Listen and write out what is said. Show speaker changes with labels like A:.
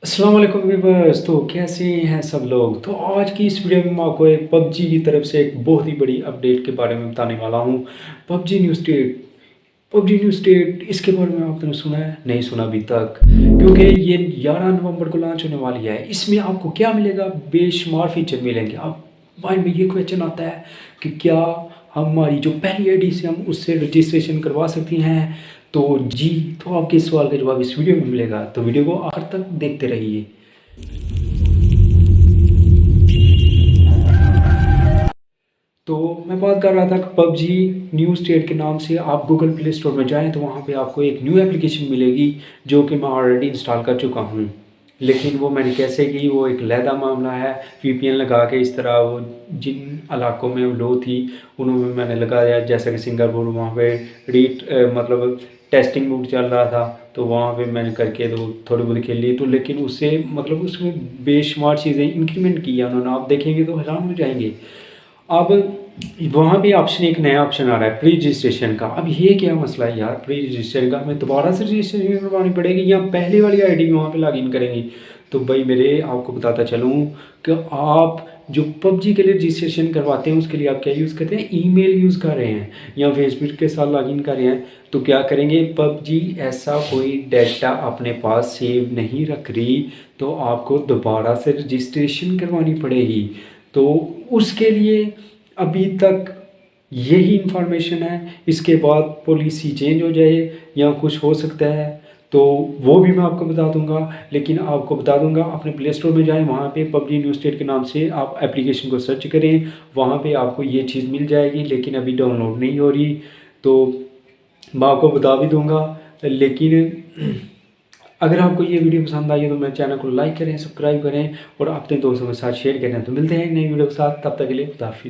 A: अस्सलाम वालेकुम व्यूअर्स। तो कैसे हैं सब लोग। तो आज की इस वीडियो में मैं आपको एक पबजी की तरफ से एक बहुत ही बड़ी अपडेट के बारे में बताने वाला हूँ। PUBG new state, PUBG new state, इसके बारे में आपने सुना है? नहीं सुना अभी तक, क्योंकि ये 11 नवंबर को लॉन्च होने वाली है। इसमें आपको क्या मिलेगा? बेशुमार फीचर मिलेंगे। अब माइंड में ये क्वेश्चन आता है कि क्या हमारी जो पहली आईडी से हम उससे रजिस्ट्रेशन करवा सकते हैं? तो जी, तो आपके इस सवाल का जवाब इस वीडियो में मिलेगा, तो वीडियो को आखिर तक देखते रहिए। तो मैं बात कर रहा था कि पबजी न्यू स्टेट के नाम से आप गूगल प्ले स्टोर में जाएं तो वहाँ पे आपको एक न्यू एप्लीकेशन मिलेगी, जो कि मैं ऑलरेडी इंस्टॉल कर चुका हूँ। लेकिन वो मैंने कैसे की, वो एक लहदा मामला है। वीपीएन लगा के इस तरह वो जिन इलाकों में लो थी उन्होंने मैंने लगाया, जैसा कि सिंगापुर, वहाँ पे मतलब टेस्टिंग मोड चल रहा था। तो वहाँ पे मैंने करके तो थोड़ी बहुत खेल ली, तो लेकिन उससे मतलब उसमें बेशुमार चीज़ें इंक्रीमेंट किया उन्होंने। आप देखेंगे तो हैरान हो जाएंगे। अब वहाँ भी ऑप्शन, एक नया ऑप्शन आ रहा है प्री रजिस्ट्रेशन का। अब ये क्या मसला है यार, प्री रजिस्ट्रेशन का हमें दोबारा से रजिस्ट्रेशन करवानी पड़ेगी या पहले वाली आईडी में वहाँ पे लॉगिन करेंगे? तो भाई मेरे आपको बताता चलूँ कि आप जो पबजी के लिए रजिस्ट्रेशन करवाते हैं उसके लिए आप क्या यूज़ करते हैं? ईमेल यूज़ कर रहे हैं या फेसबुक के साथ लॉगिन कर रहे हैं। तो क्या करेंगे, पबजी ऐसा कोई डाटा अपने पास सेव नहीं रख रही, तो आपको दोबारा से रजिस्ट्रेशन करवानी पड़ेगी। तो उसके लिए अभी तक यही इंफॉर्मेशन है। इसके बाद पॉलिसी चेंज हो जाए या कुछ हो सकता है, तो वो भी मैं आपको बता दूंगा। लेकिन आपको बता दूंगा, अपने प्ले स्टोर में जाएं, वहाँ पे पबजी न्यू स्टेट के नाम से आप एप्लीकेशन को सर्च करें, वहाँ पे आपको ये चीज़ मिल जाएगी। लेकिन अभी डाउनलोड नहीं हो रही, तो मैं आपको बता भी दूंगा। लेकिन अगर आपको ये वीडियो पसंद आई है तो मेरे चैनल को लाइक करें, सब्सक्राइब करें और अपने दोस्तों के साथ शेयर करें। तो मिलते हैं नई वीडियो के साथ, तब तक के लिए खुदा हाफिज़।